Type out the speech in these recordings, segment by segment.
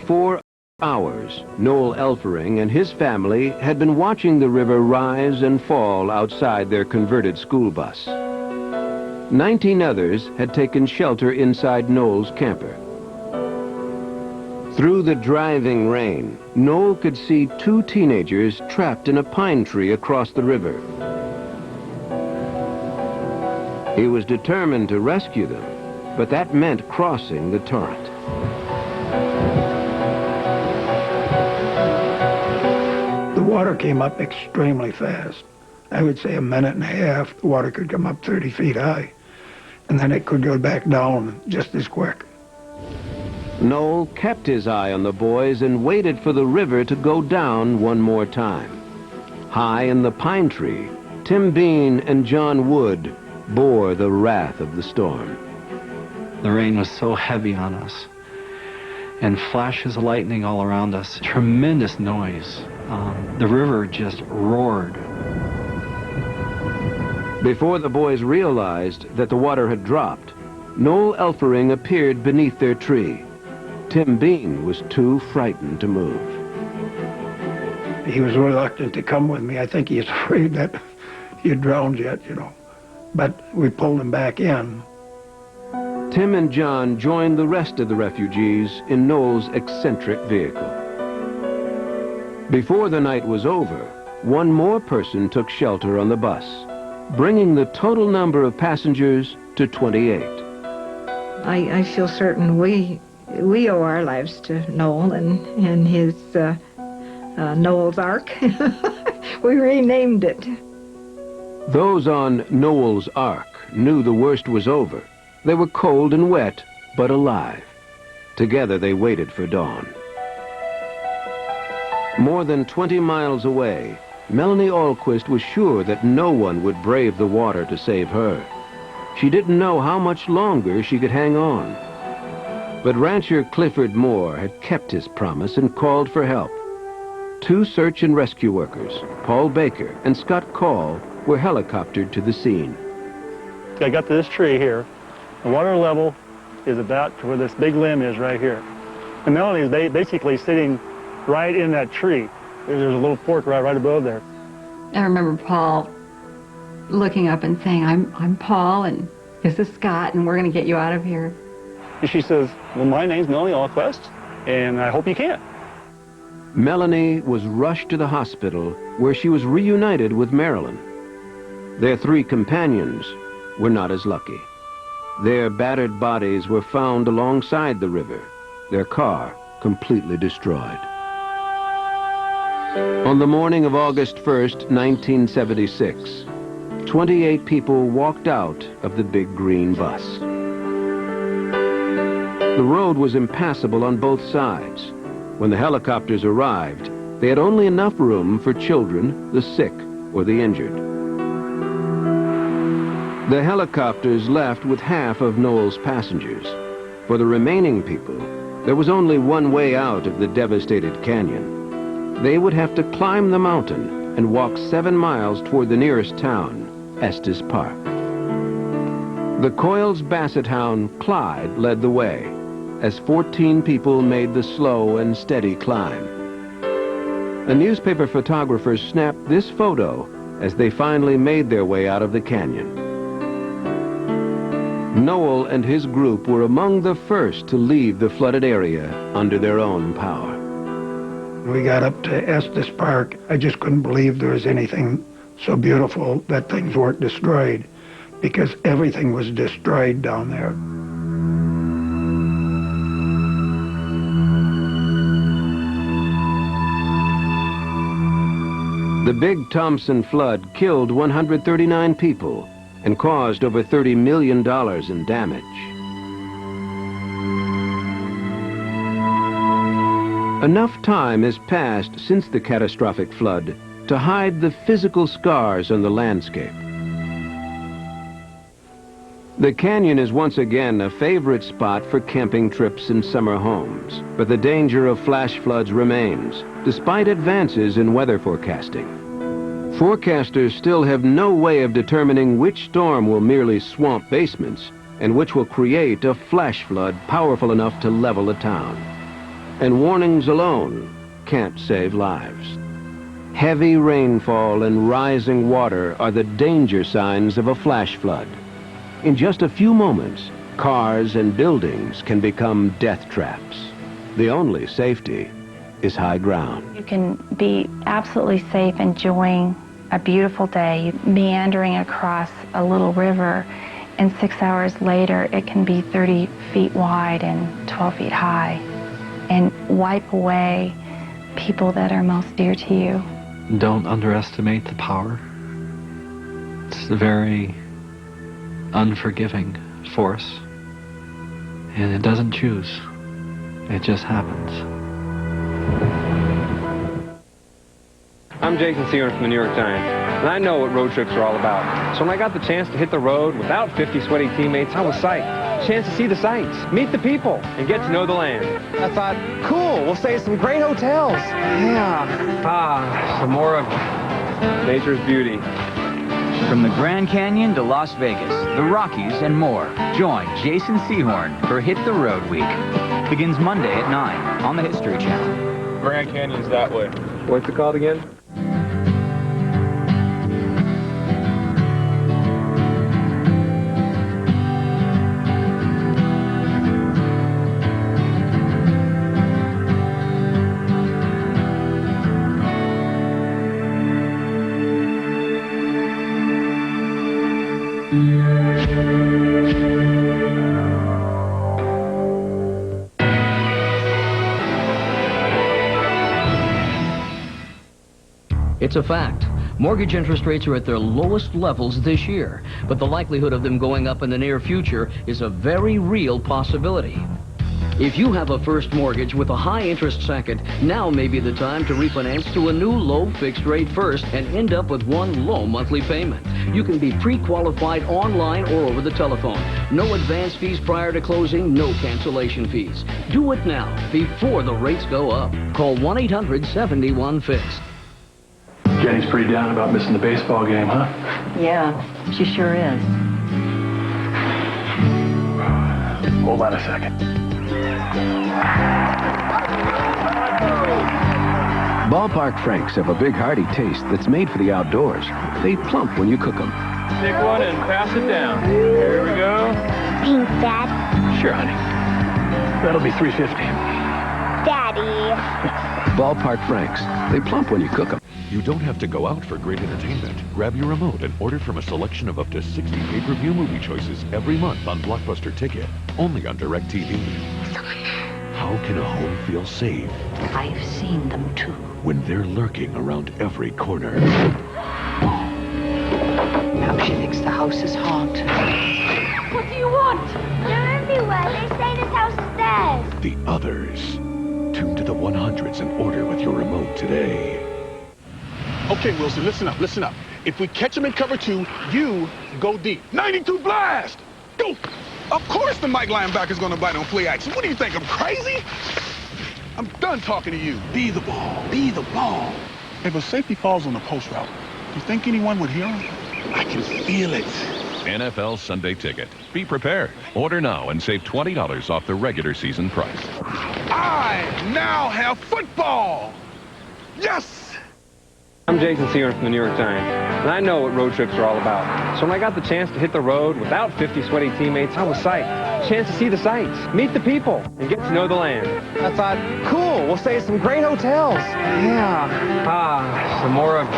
4 hours, Noel Elfering and his family had been watching the river rise and fall outside their converted school bus. 19 others had taken shelter inside Noel's camper. Through the driving rain, Noel could see 2 teenagers trapped in a pine tree across the river. He was determined to rescue them, but that meant crossing the torrent. The water came up extremely fast. I would say a minute and a half, the water could come up 30 feet high, and then it could go back down just as quick. Noel kept his eye on the boys and waited for the river to go down one more time. High in the pine tree, Tim Bean and John Wood bore the wrath of the storm. The rain was so heavy on us, and flashes of lightning all around us. Tremendous noise. The river just roared. Before the boys realized that the water had dropped, Noel Elfering appeared beneath their tree. Tim Bean was too frightened to move. He was reluctant to come with me. I think he was afraid that he had drowned yet, you know. But we pulled him back in. Tim and John joined the rest of the refugees in Noel's eccentric vehicle. Before the night was over, one more person took shelter on the bus, bringing the total number of passengers to 28. I feel certain we owe our lives to Noel and his Noel's Ark. We renamed it. Those on Noel's Ark knew the worst was over. They were cold and wet, but alive. Together they waited for dawn. More than 20 miles away, Melanie Ahlquist was sure that no one would brave the water to save her. She didn't know how much longer she could hang on. But rancher Clifford Moore had kept his promise and called for help. 2 search and rescue workers, Paul Baker and Scott Call, were helicoptered to the scene. I got to this tree here. The water level is about to where this big limb is right here. And Melanie is basically sitting right in that tree. There's a little fork right above there. I remember Paul looking up and saying, I'm Paul, and this is Scott, and we're going to get you out of here. And she says, well, my name's Melanie Ahlquist, and I hope you can. Melanie was rushed to the hospital, where she was reunited with Marilyn. Their 3 companions were not as lucky. Their battered bodies were found alongside the river, their car completely destroyed. On the morning of August 1st, 1976, 28 people walked out of the big green bus. The road was impassable on both sides. When the helicopters arrived, they had only enough room for children, the sick, or the injured. The helicopters left with half of Noel's passengers. For the remaining people, there was only one way out of the devastated canyon. They would have to climb the mountain and walk 7 miles toward the nearest town, Estes Park. The Coils Basset Hound Clyde led the way, as 14 people made the slow and steady climb. A newspaper photographer snapped this photo as they finally made their way out of the canyon. Noel and his group were among the first to leave the flooded area under their own power. We got up to Estes Park. I just couldn't believe there was anything so beautiful that things weren't destroyed, because everything was destroyed down there. The Big Thompson flood killed 139 people and caused over $30 million in damage. Enough time has passed since the catastrophic flood to hide the physical scars on the landscape. The canyon is once again a favorite spot for camping trips and summer homes, but the danger of flash floods remains, despite advances in weather forecasting. Forecasters still have no way of determining which storm will merely swamp basements and which will create a flash flood powerful enough to level a town. And warnings alone can't save lives. Heavy rainfall and rising water are the danger signs of a flash flood. In just a few moments, cars and buildings can become death traps. The only safety is high ground. You can be absolutely safe enjoying a beautiful day, meandering across a little river, and 6 hours later it can be 30 feet wide and 12 feet high and wipe away people that are most dear to you. Don't underestimate the power. It's a very unforgiving force, and it doesn't choose. It just happens. I'm Jason Seaborn from the New York Times, and I know what road trips are all about. So when I got the chance to hit the road without 50 sweaty teammates, I was psyched. Chance to see the sights, meet the people, and get to know the land. I thought, cool, we'll stay at some great hotels. Yeah. Some more of nature's beauty. From the Grand Canyon to Las Vegas, the Rockies, and more, join Jason Seahorn for Hit the Road Week. Begins Monday at 9 on the History Channel. Grand Canyon's that way. What's it called again? It's a fact. Mortgage interest rates are at their lowest levels this year, but the likelihood of them going up in the near future is a very real possibility. If you have a first mortgage with a high interest second, now may be the time to refinance to a new low fixed rate first and end up with one low monthly payment. You can be pre-qualified online or over the telephone. No advance fees prior to closing, no cancellation fees. Do it now before the rates go up. Call 1-800-71-FIXED. Jenny's pretty down about missing the baseball game, huh? Yeah, she sure is. Hold on a second. Ballpark Franks have a big hearty taste that's made for the outdoors. They plump when you cook them. Take one and pass it down. Here we go. Thanks, Dad. Sure, honey. That'll be $3.50. Daddy. Ballpark Franks. They plump when you cook them. You don't have to go out for great entertainment. Grab your remote and order from a selection of up to 60 pay-per-view movie choices every month on Blockbuster Ticket, only on DirecTV. How can a home feel safe? I've seen them too. When they're lurking around every corner. How she thinks the house is haunted. What do you want? They're everywhere. They say this house is theirs. The others. Tune to the 100s and order with your remote today. Okay, Wilson, listen up, listen up. If we catch them in cover 2, you go deep. 92 blast! Go! Of course the Mike linebacker's gonna bite on play action. What do you think, I'm crazy? I'm done talking to you. Be the ball, be the ball. If a safety falls on the post route, do you think anyone would hear him? I can feel it. NFL Sunday Ticket. Be prepared. Order now and save $20 off the regular season price. I now have football! Yes! I'm Jason Seaborn from the New York Times, and I know what road trips are all about. So when I got the chance to hit the road without 50 sweaty teammates, I was psyched. Chance to see the sights, meet the people, and get to know the land. I thought, cool, we'll stay at some great hotels. Yeah. Some more of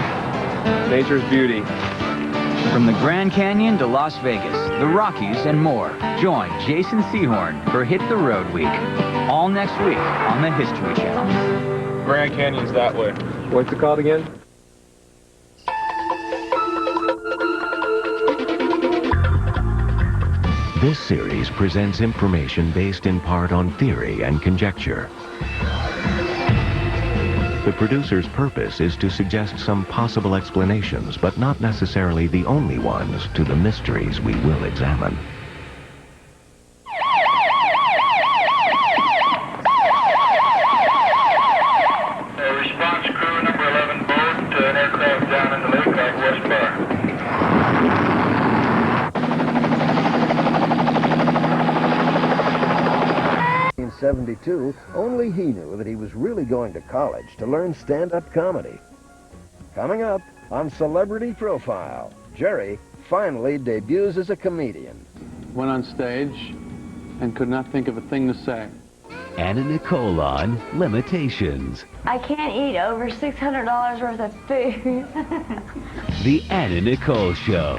nature's beauty. From the Grand Canyon to Las Vegas, the Rockies, and more, join Jason Seahorn for Hit the Road Week. All next week on the History Channel. Grand Canyon's that way. What's it called again? This series presents information based in part on theory and conjecture. The producer's purpose is to suggest some possible explanations, but not necessarily the only ones, to the mysteries we will examine. Response crew number 11 board to an aircraft down in the lake off West Bar. 1970 1972, only he knew that he was really going to college to learn stand-up comedy. Coming up on Celebrity Profile, Jerry finally debuts as a comedian. Went on stage and could not think of a thing to say. Anna Nicole on Limitations. I can't eat over $600 worth of food. The Anna Nicole Show.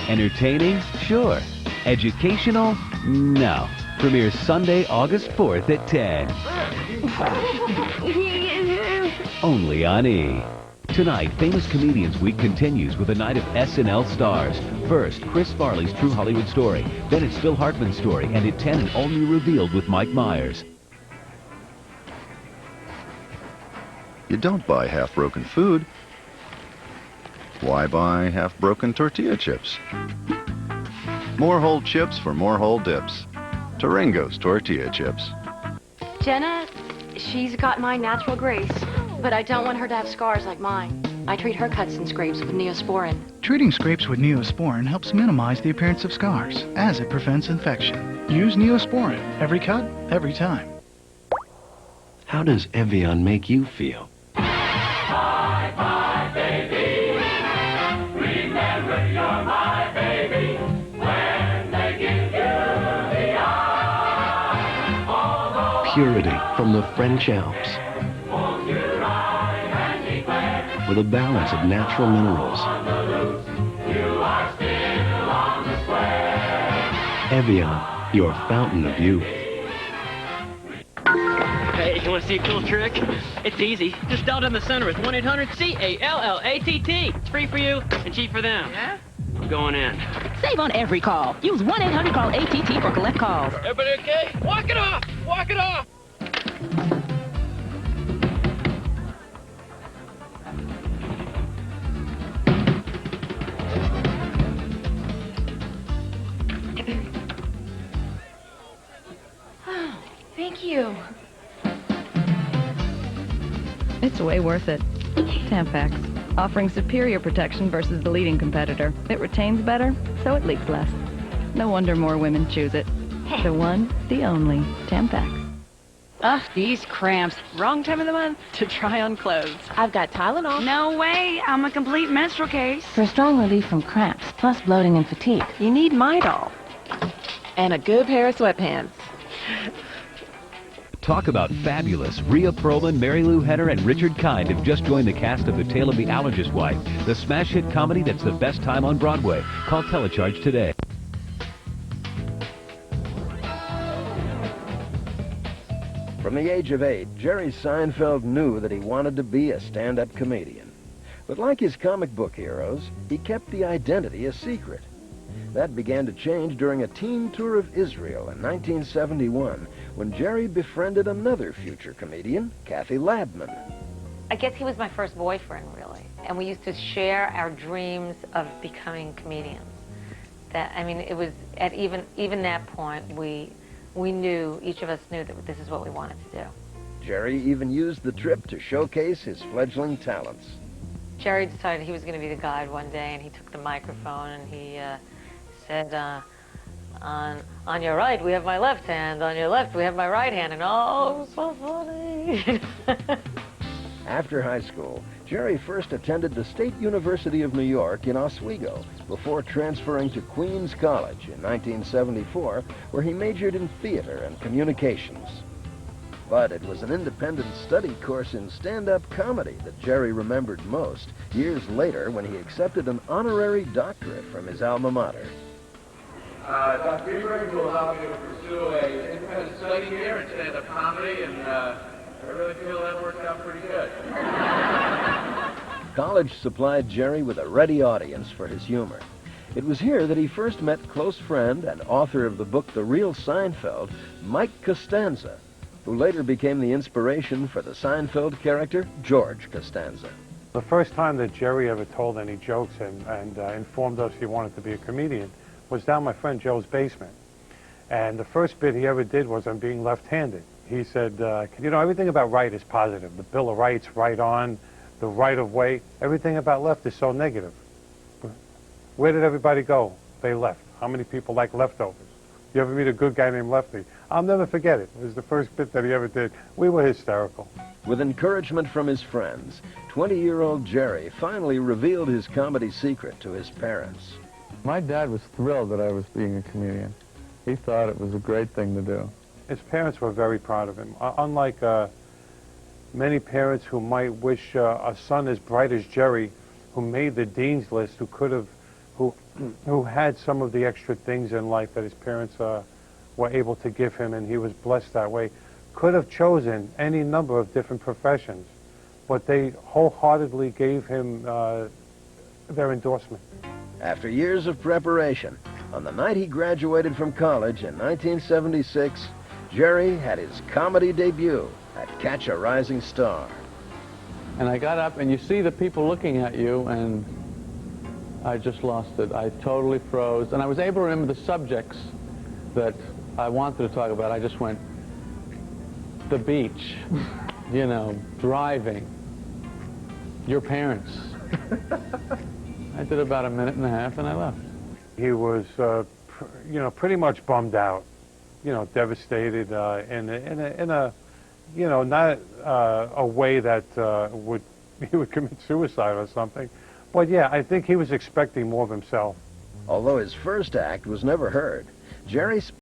Entertaining? Sure. Educational? No. Premieres Sunday, August 4th at 10. Only on E! Tonight, Famous Comedians Week continues with a night of SNL stars. First, Chris Farley's True Hollywood Story. Then it's Phil Hartman's story, and at 10, an all-new Revealed with Mike Myers. You don't buy half-broken food. Why buy half-broken tortilla chips? More whole chips for more whole dips. Taringo's tortilla chips. Jenna, she's got my natural grace, but I don't want her to have scars like mine. I treat her cuts and scrapes with Neosporin. Treating scrapes with Neosporin helps minimize the appearance of scars, as it prevents infection. Use Neosporin. Every cut, every time. How does Evian make you feel? Bye, bye, baby. Remember you're my baby. When they give you the eye. Although Purity from the French Alps. won't you ride and declare With a balance of natural minerals. on the loose, you are still on the square. Evian, your fountain of youth. Hey, you want to see a cool trick? It's easy. Just dial down the center with 1-800-CALLATT. It's free for you and cheap for them. Yeah? I'm going in. Save on every call. Use 1-800-CALL-ATT for collect calls. Everybody okay? Walk it off! Walk it off! Oh, thank you. It's way worth it. Tampax, offering superior protection versus the leading competitor. It retains better, so it leaks less. No wonder more women choose it. The one, the only, Tampax. Ugh, these cramps. Wrong time of the month to try on clothes. I've got Tylenol. No way, I'm a complete menstrual case. For strong relief from cramps, plus bloating and fatigue. You need Midol. And a good pair of sweatpants. Talk about fabulous. Rhea Perlman, Mary Lou Henner, and Richard Kind have just joined the cast of The Tale of the Allergist Wife, the smash hit comedy that's the best time on Broadway. Call Telecharge today. From the age of 8, Jerry Seinfeld knew that he wanted to be a stand-up comedian. But like his comic book heroes, he kept the identity a secret. That began to change during a teen tour of Israel in 1971, when Jerry befriended another future comedian, Kathy Ladman. I guess he was my first boyfriend, really. And we used to share our dreams of becoming comedians. It was at even that point, we knew, each of us knew that this is what we wanted to do. Jerry even used the trip to showcase his fledgling talents. Jerry decided he was going to be the guide one day, and he took the microphone and he said, on your right we have my left hand, on your left we have my right hand, and oh, it was so funny. After high school, Jerry first attended the State University of New York in Oswego before transferring to Queens College in 1974, where he majored in theater and communications. But it was an independent study course in stand-up comedy that Jerry remembered most years later when he accepted an honorary doctorate from his alma mater. Dr. Greenberg will allow me to pursue an independent study here in stand-up comedy, and I really feel that worked out pretty good. College supplied Jerry with a ready audience for his humor. It was here that he first met close friend and author of the book The Real Seinfeld, Mike Costanza, who later became the inspiration for the Seinfeld character, George Costanza. The first time that Jerry ever told any jokes and informed us he wanted to be a comedian was down my friend Joe's basement. And the first bit he ever did was on being left-handed. He said, you know, everything about right is positive. The Bill of Rights, right on, the right of way. Everything about left is so negative. Where did everybody go? They left. How many people like leftovers? You ever meet a good guy named Lefty? I'll never forget it. It was the first bit that he ever did. We were hysterical. With encouragement from his friends, 20-year-old Jerry finally revealed his comedy secret to his parents. My dad was thrilled that I was being a comedian. He thought it was a great thing to do. His parents were very proud of him. Unlike many parents who might wish a son as bright as Jerry, who made the dean's list, who had some of the extra things in life that his parents were able to give him, and he was blessed that way, could have chosen any number of different professions, but they wholeheartedly gave him their endorsement. After years of preparation, on the night he graduated from college in 1976, Jerry had his comedy debut at Catch a Rising Star. And I got up, and you see the people looking at you, and I just lost it. I totally froze, and I was able to remember the subjects that I wanted to talk about. I just went, the beach, you know, driving, your parents. I did about a minute and a half, and I left. He was, you know, pretty much bummed out, you know, devastated in a, you know, not a way that he would commit suicide or something. But yeah, I think he was expecting more of himself. Although his first act was never heard, Jerry